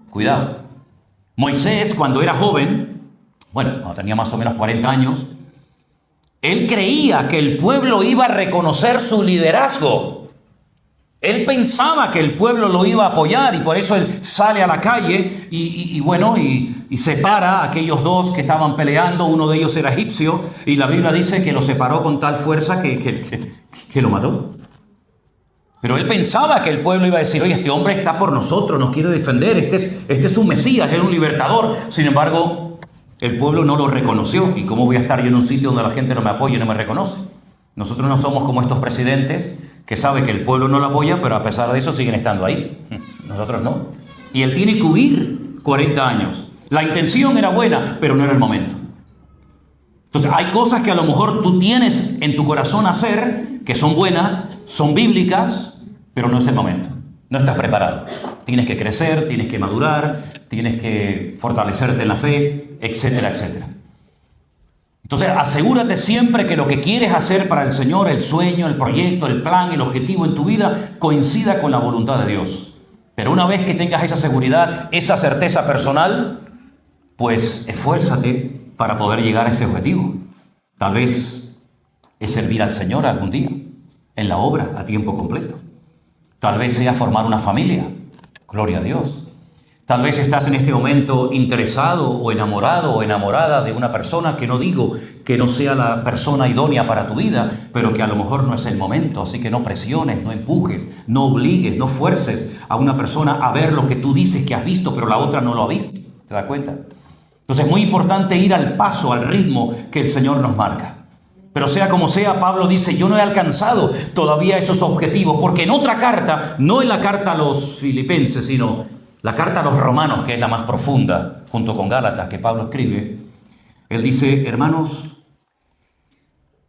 Cuidado. Moisés, cuando era joven, cuando tenía más o menos 40 años, él creía que el pueblo iba a reconocer su liderazgo. Él pensaba que el pueblo lo iba a apoyar y por eso él sale a la calle y separa a aquellos dos que estaban peleando. Uno de ellos era egipcio y la Biblia dice que lo separó con tal fuerza que lo mató. Pero él pensaba que el pueblo iba a decir: oye, este hombre está por nosotros, nos quiere defender, este es un Mesías, es un libertador. Sin embargo, el pueblo no lo reconoció. ¿Y cómo voy a estar yo en un sitio donde la gente no me apoya y no me reconoce? Nosotros no somos como estos presidentes que sabe que el pueblo no lo apoya, pero a pesar de eso siguen estando ahí. Nosotros no. Y él tiene que huir 40 años. La intención era buena, pero no era el momento. Entonces hay cosas que a lo mejor tú tienes en tu corazón hacer, que son buenas, son bíblicas, pero no es el momento. No estás preparado. Tienes que crecer, tienes que madurar, tienes que fortalecerte en la fe, etcétera, etcétera. Entonces asegúrate siempre que lo que quieres hacer para el Señor, el sueño, el proyecto, el plan, el objetivo en tu vida, coincida con la voluntad de Dios. Pero una vez que tengas esa seguridad, esa certeza personal, pues esfuérzate para poder llegar a ese objetivo. Tal vez es servir al Señor algún día, en la obra, a tiempo completo. Tal vez sea formar una familia. Gloria a Dios. Tal vez estás en este momento interesado o enamorado o enamorada de una persona, que no digo que no sea la persona idónea para tu vida, pero que a lo mejor no es el momento. Así que no presiones, no empujes, no obligues, no fuerces a una persona a ver lo que tú dices que has visto, pero la otra no lo ha visto. ¿Te das cuenta? Entonces es muy importante ir al paso, al ritmo que el Señor nos marca. Pero sea como sea, Pablo dice: yo no he alcanzado todavía esos objetivos, porque en otra carta, no en la carta a los filipenses, sino la carta a los romanos, que es la más profunda, junto con Gálatas, que Pablo escribe, él dice: hermanos,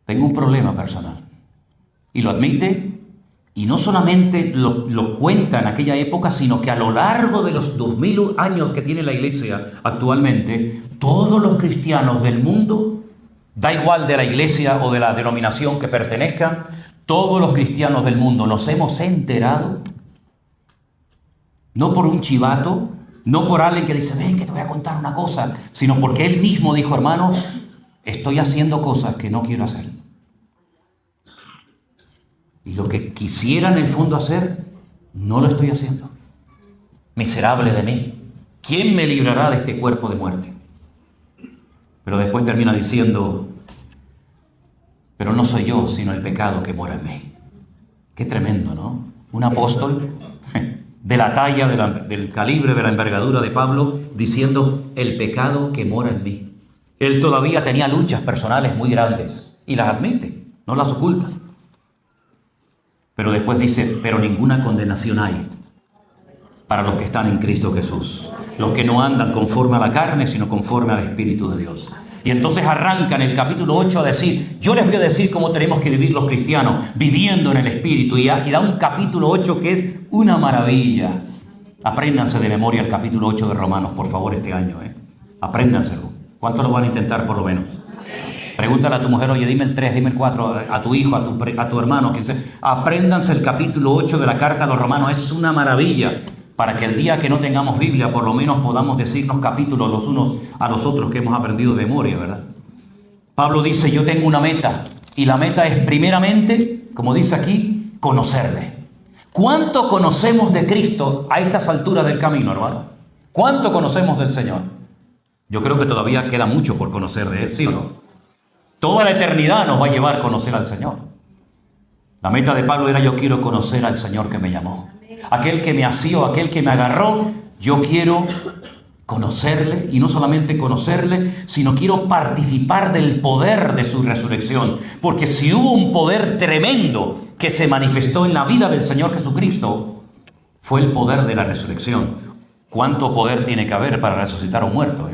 tengo un problema personal. Y lo admite, Y no solamente lo cuenta en aquella época, sino que a lo largo de los 2000 años que tiene la iglesia actualmente, todos los cristianos del mundo, da igual de la iglesia o de la denominación que pertenezcan, todos los cristianos del mundo nos hemos enterado, no por un chivato, no por alguien que dice, ven que te voy a contar una cosa, sino porque él mismo dijo, hermanos, estoy haciendo cosas que no quiero hacer. Y lo que quisiera en el fondo hacer, no lo estoy haciendo. Miserable de mí. ¿Quién me librará de este cuerpo de muerte? Pero después termina diciendo, pero no soy yo, sino el pecado que mora en mí. Qué tremendo, ¿no? Un apóstol de la talla, del calibre, de la envergadura de Pablo, diciendo el pecado que mora en mí. Él todavía tenía luchas personales muy grandes y las admite, no las oculta. Pero después dice, pero ninguna condenación hay para los que están en Cristo Jesús. Los que no andan conforme a la carne, sino conforme al Espíritu de Dios. Y entonces arranca en el capítulo 8 a decir, yo les voy a decir cómo tenemos que vivir los cristianos, viviendo en el Espíritu. Y da un capítulo 8 que es una maravilla. Apréndanse de memoria el capítulo 8 de Romanos, por favor, este año. Apréndanselo. ¿Cuántos lo van a intentar por lo menos? Pregúntale a tu mujer, oye, dime el 3, dime el 4, a tu hijo, a tu hermano. Apréndanse el capítulo 8 de la carta a los romanos. Es una maravilla para que el día que no tengamos Biblia, por lo menos podamos decirnos capítulos los unos a los otros que hemos aprendido de memoria, ¿verdad? Pablo dice, yo tengo una meta. Y la meta es primeramente, como dice aquí, conocerle. ¿Cuánto conocemos de Cristo a estas alturas del camino, hermano? ¿Cuánto conocemos del Señor? Yo creo que todavía queda mucho por conocer de Él, ¿sí o no? Toda la eternidad nos va a llevar a conocer al Señor. La meta de Pablo era, yo quiero conocer al Señor que me llamó. Aquel que me asió, aquel que me agarró, yo quiero conocerle, y no solamente conocerle, sino quiero participar del poder de su resurrección. Porque si hubo un poder tremendo que se manifestó en la vida del Señor Jesucristo, fue el poder de la resurrección. ¿Cuánto poder tiene que haber para resucitar a un muerto?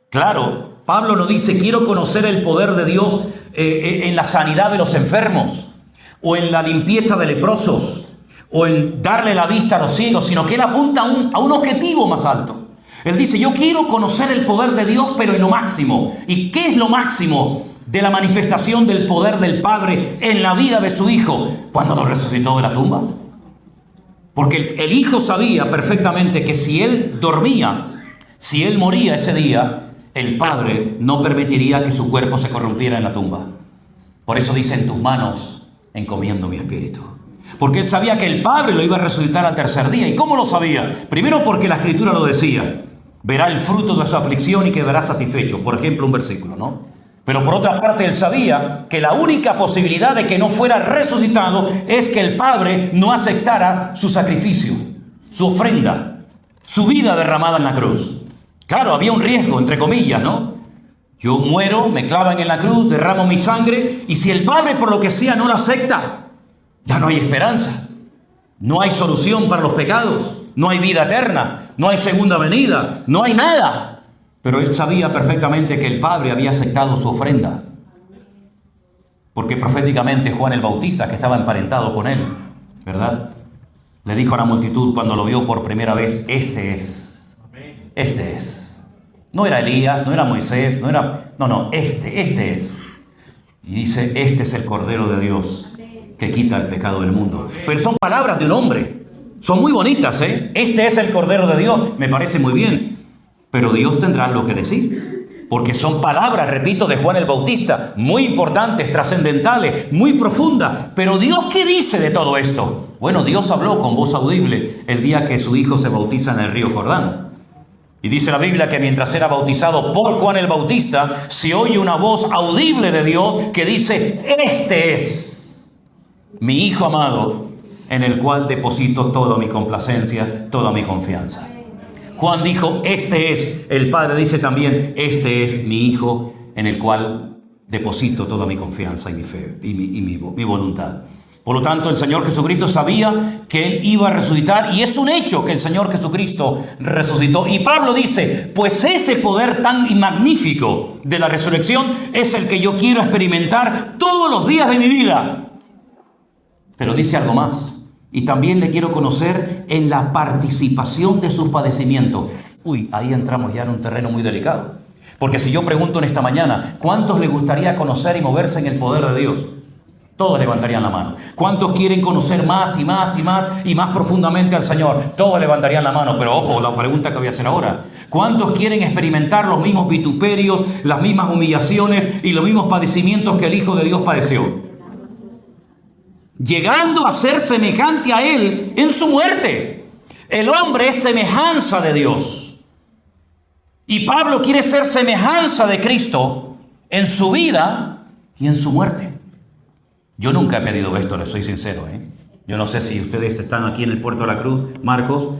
Claro, Pablo nos dice, quiero conocer el poder de Dios en la sanidad de los enfermos, o en la limpieza de leprosos, o en darle la vista a los ciegos, sino que él apunta a un objetivo más alto. Él dice, yo quiero conocer el poder de Dios, pero en lo máximo. ¿Y qué es lo máximo de la manifestación del poder del Padre en la vida de su Hijo? Cuando lo resucitó de la tumba. Porque el Hijo sabía perfectamente que si él dormía, si él moría ese día, el Padre no permitiría que su cuerpo se corrompiera en la tumba. Por eso dice, en tus manos encomiendo mi espíritu. Porque él sabía que el Padre lo iba a resucitar al tercer día. ¿Y cómo lo sabía? Primero porque la Escritura lo decía. Verá el fruto de su aflicción y quedará satisfecho. Por ejemplo, un versículo, ¿no? Pero por otra parte, él sabía que la única posibilidad de que no fuera resucitado es que el Padre no aceptara su sacrificio, su ofrenda, su vida derramada en la cruz. Claro, había un riesgo, entre comillas, ¿no? Yo muero, me clavan en la cruz, derramo mi sangre, y si el Padre por lo que sea no la acepta, ya no hay esperanza, no hay solución para los pecados, no hay vida eterna, no hay segunda venida, no hay nada. Pero él sabía perfectamente que el Padre había aceptado su ofrenda. Porque proféticamente Juan el Bautista, que estaba emparentado con él, ¿verdad?, le dijo a la multitud cuando lo vio por primera vez, este es. No era Elías, no era Moisés, este es. Y dice, este es el Cordero de Dios que quita el pecado del mundo. Pero son palabras de un hombre. Son muy bonitas, Este es el Cordero de Dios. Me parece muy bien. Pero Dios tendrá algo que decir. Porque son palabras, repito, de Juan el Bautista, muy importantes, trascendentales, muy profundas. Pero Dios, ¿qué dice de todo esto? Bueno, Dios habló con voz audible el día que su hijo se bautiza en el río Jordán. Y dice la Biblia que mientras era bautizado por Juan el Bautista, se oye una voz audible de Dios que dice, este es mi Hijo amado, en el cual deposito toda mi complacencia, toda mi confianza. Juan dijo, este es. El Padre dice también, este es mi Hijo, en el cual deposito toda mi confianza y mi fe y mi voluntad. Por lo tanto, el Señor Jesucristo sabía que Él iba a resucitar, y es un hecho que el Señor Jesucristo resucitó. Y Pablo dice, pues ese poder tan magnífico de la resurrección es el que yo quiero experimentar todos los días de mi vida. Pero dice algo más. Y también le quiero conocer en la participación de sus padecimientos. Uy, ahí entramos ya en un terreno muy delicado. Porque si yo pregunto en esta mañana, ¿cuántos les gustaría conocer y moverse en el poder de Dios? Todos levantarían la mano. ¿Cuántos quieren conocer más y más y más y más profundamente al Señor? Todos levantarían la mano. Pero ojo, la pregunta que voy a hacer ahora. ¿Cuántos quieren experimentar los mismos vituperios, las mismas humillaciones y los mismos padecimientos que el Hijo de Dios padeció? Llegando a ser semejante a Él en su muerte. El hombre es semejanza de Dios. Y Pablo quiere ser semejanza de Cristo en su vida y en su muerte. Yo nunca he pedido esto, les soy sincero. Yo no sé si ustedes están aquí en el Puerto de la Cruz, Marcos,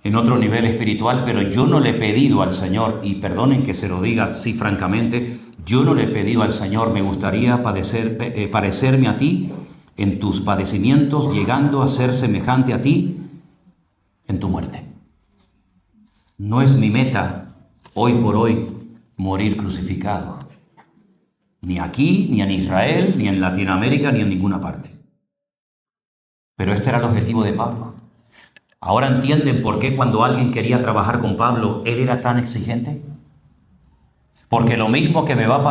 en otro nivel espiritual, pero yo no le he pedido al Señor, y perdonen que se lo diga así francamente, yo no le he pedido al Señor, me gustaría parecerme a ti en tus padecimientos, llegando a ser semejante a ti en tu muerte. No es mi meta, hoy por hoy, morir crucificado. Ni aquí, ni en Israel, ni en Latinoamérica, ni en ninguna parte. Pero este era el objetivo de Pablo. ¿Ahora entienden por qué cuando alguien quería trabajar con Pablo, él era tan exigente? Porque lo mismo que me va a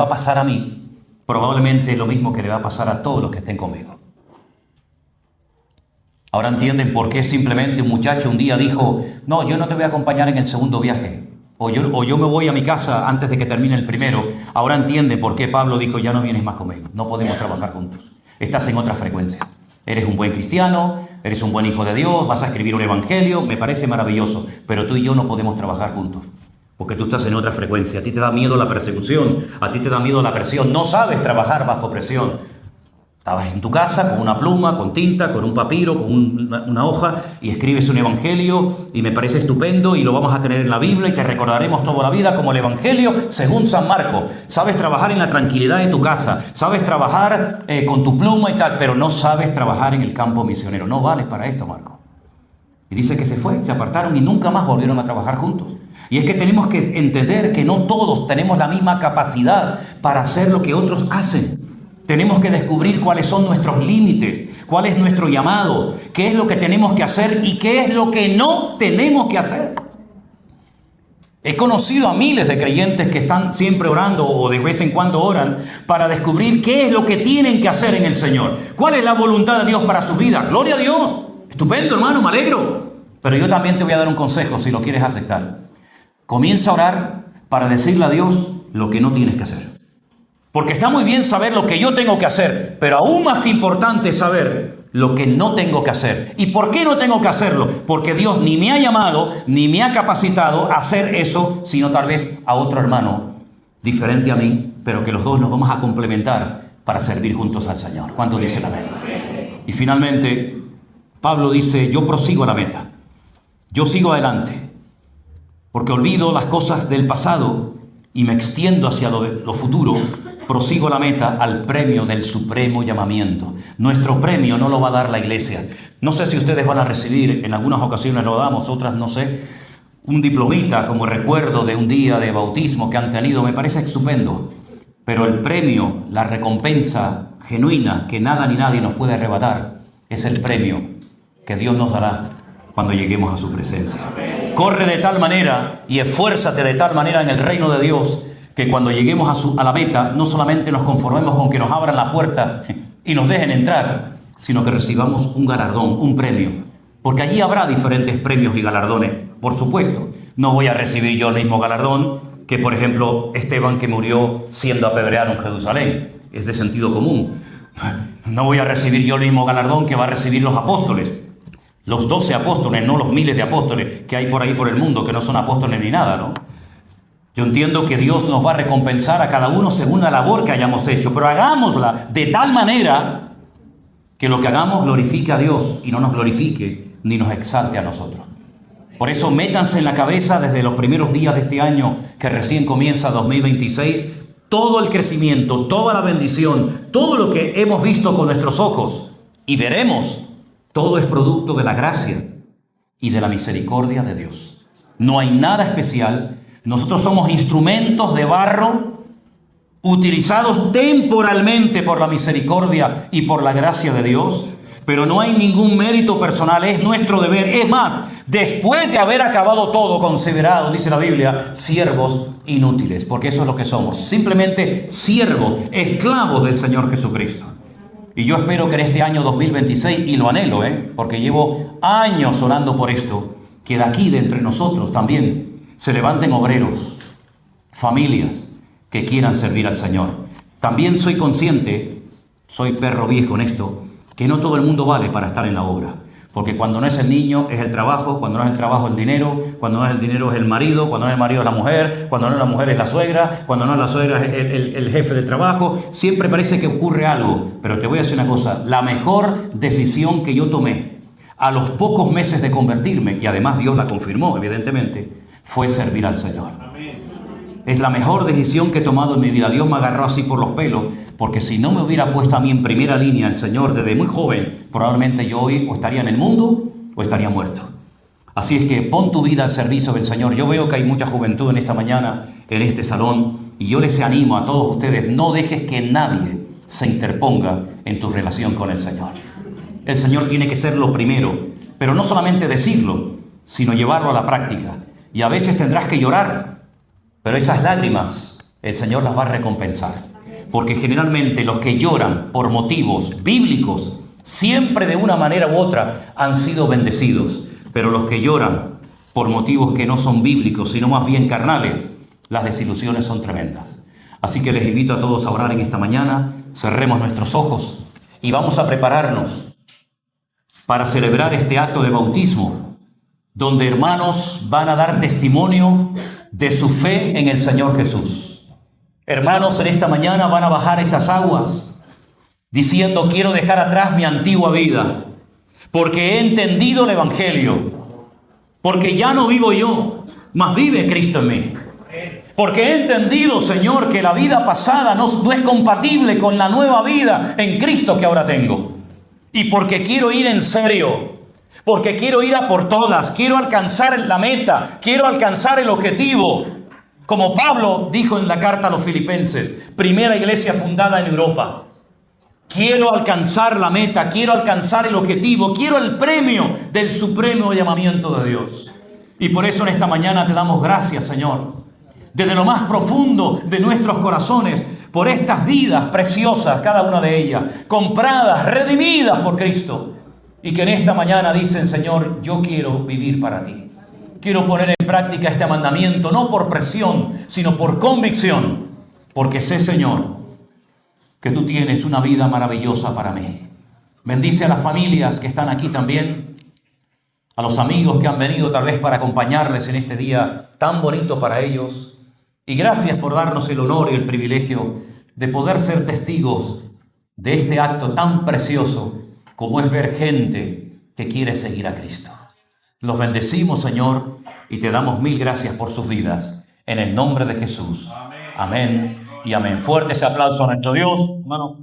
pasar a mí, probablemente es lo mismo que le va a pasar a todos los que estén conmigo. Ahora entienden por qué simplemente un muchacho un día dijo, no, yo no te voy a acompañar en el segundo viaje. O yo me voy a mi casa antes de que termine el primero. Ahora entiende por qué Pablo dijo, ya no vienes más conmigo, no podemos trabajar juntos. Estás en otra frecuencia. Eres un buen cristiano, eres un buen hijo de Dios, vas a escribir un evangelio, me parece maravilloso, pero tú y yo no podemos trabajar juntos. Porque tú estás en otra frecuencia, a ti te da miedo la persecución, a ti te da miedo la presión, no sabes trabajar bajo presión. Estabas en tu casa con una pluma, con tinta, con un papiro, con una hoja y escribes un evangelio y me parece estupendo y lo vamos a tener en la Biblia y te recordaremos toda la vida como el evangelio según San Marcos. Sabes trabajar en la tranquilidad de tu casa, sabes trabajar con tu pluma y tal, pero no sabes trabajar en el campo misionero. No vales para esto, Marco. Y dice que se apartaron y nunca más volvieron a trabajar juntos. Y es que tenemos que entender que no todos tenemos la misma capacidad para hacer lo que otros hacen. Tenemos que descubrir cuáles son nuestros límites, cuál es nuestro llamado, qué es lo que tenemos que hacer y qué es lo que no tenemos que hacer. He conocido a miles de creyentes que están siempre orando o de vez en cuando oran para descubrir qué es lo que tienen que hacer en el Señor. ¿Cuál es la voluntad de Dios para su vida? ¡Gloria a Dios! Estupendo, hermano, me alegro. Pero yo también te voy a dar un consejo si lo quieres aceptar. Comienza a orar para decirle a Dios lo que no tienes que hacer. Porque está muy bien saber lo que yo tengo que hacer, pero aún más importante es saber lo que no tengo que hacer. ¿Y por qué no tengo que hacerlo? Porque Dios ni me ha llamado, ni me ha capacitado a hacer eso, sino tal vez a otro hermano diferente a mí, pero que los dos nos vamos a complementar para servir juntos al Señor. ¿Cuántos dicen amén? Y finalmente, Pablo dice, yo prosigo a la meta. Yo sigo adelante, porque olvido las cosas del pasado y me extiendo hacia lo futuro. Prosigo la meta al premio del supremo llamamiento. Nuestro premio no lo va a dar la iglesia. No sé si ustedes van a recibir, en algunas ocasiones lo damos, otras no sé, un diplomita como recuerdo de un día de bautismo que han tenido. Me parece estupendo. Pero el premio, la recompensa genuina que nada ni nadie nos puede arrebatar, es el premio que Dios nos dará cuando lleguemos a su presencia. Corre de tal manera y esfuérzate de tal manera en el reino de Dios que cuando lleguemos a la meta, no solamente nos conformemos con que nos abran la puerta y nos dejen entrar, sino que recibamos un galardón, un premio. Porque allí habrá diferentes premios y galardones. Por supuesto, no voy a recibir yo el mismo galardón que, por ejemplo, Esteban, que murió siendo apedreado en Jerusalén. Es de sentido común. No voy a recibir yo el mismo galardón que va a recibir los apóstoles. Los 12 apóstoles, no los miles de apóstoles que hay por ahí por el mundo, que no son apóstoles ni nada, ¿no? Yo entiendo que Dios nos va a recompensar a cada uno según la labor que hayamos hecho, pero hagámosla de tal manera que lo que hagamos glorifique a Dios y no nos glorifique ni nos exalte a nosotros. Por eso métanse en la cabeza desde los primeros días de este año que recién comienza 2026, todo el crecimiento, toda la bendición, todo lo que hemos visto con nuestros ojos y veremos, todo es producto de la gracia y de la misericordia de Dios. No hay nada especial. Nosotros somos instrumentos de barro utilizados temporalmente por la misericordia y por la gracia de Dios, pero no hay ningún mérito personal, es nuestro deber. Es más, después de haber acabado todo, considerados, dice la Biblia, siervos inútiles, porque eso es lo que somos, simplemente siervos, esclavos del Señor Jesucristo. Y yo espero que en este año 2026, y lo anhelo, porque llevo años orando por esto, que de aquí, de entre nosotros también, se levanten obreros, familias que quieran servir al Señor. También soy consciente, soy perro viejo en esto, que no todo el mundo vale para estar en la obra. Porque cuando no es el niño, es el trabajo. Cuando no es el trabajo, el dinero. Cuando no es el dinero, es el marido. Cuando no es el marido, es la mujer. Cuando no es la mujer, es la suegra. Cuando no es la suegra, es el jefe del trabajo. Siempre parece que ocurre algo. Pero te voy a decir una cosa. La mejor decisión que yo tomé a los pocos meses de convertirme, y además Dios la confirmó, evidentemente, fue servir al Señor. Es la mejor decisión que he tomado en mi vida. Dios me agarró así por los pelos, porque si no me hubiera puesto a mí en primera línea el Señor desde muy joven, probablemente yo hoy o estaría en el mundo o estaría muerto. Así es que pon tu vida al servicio del Señor. Yo veo que hay mucha juventud en esta mañana, en este salón, y yo les animo a todos ustedes, no dejes que nadie se interponga en tu relación con el Señor. El Señor tiene que ser lo primero, pero no solamente decirlo, sino llevarlo a la práctica. Y a veces tendrás que llorar, pero esas lágrimas el Señor las va a recompensar. Porque generalmente los que lloran por motivos bíblicos, siempre de una manera u otra han sido bendecidos. Pero los que lloran por motivos que no son bíblicos, sino más bien carnales, las desilusiones son tremendas. Así que les invito a todos a orar en esta mañana. Cerremos nuestros ojos y vamos a prepararnos para celebrar este acto de bautismo, donde hermanos van a dar testimonio de su fe en el Señor Jesús. Hermanos, en esta mañana van a bajar esas aguas diciendo: quiero dejar atrás mi antigua vida, porque he entendido el Evangelio, porque ya no vivo yo, mas vive Cristo en mí. Porque he entendido, Señor, que la vida pasada no es compatible con la nueva vida en Cristo que ahora tengo. Y porque quiero ir en serio, porque quiero ir a por todas, quiero alcanzar la meta, quiero alcanzar el objetivo. Como Pablo dijo en la carta a los Filipenses, primera iglesia fundada en Europa. Quiero alcanzar la meta, quiero alcanzar el objetivo, quiero el premio del supremo llamamiento de Dios. Y por eso en esta mañana te damos gracias, Señor, desde lo más profundo de nuestros corazones, por estas vidas preciosas, cada una de ellas, compradas, redimidas por Cristo. Y que en esta mañana dicen: Señor, yo quiero vivir para ti. Quiero poner en práctica este mandamiento, no por presión, sino por convicción. Porque sé, Señor, que tú tienes una vida maravillosa para mí. Bendice a las familias que están aquí también, a los amigos que han venido tal vez para acompañarles en este día tan bonito para ellos. Y gracias por darnos el honor y el privilegio de poder ser testigos de este acto tan precioso como es ver gente que quiere seguir a Cristo. Los bendecimos, Señor, y te damos mil gracias por sus vidas. En el nombre de Jesús. Amén y amén. Fuerte ese aplauso a nuestro Dios, hermanos.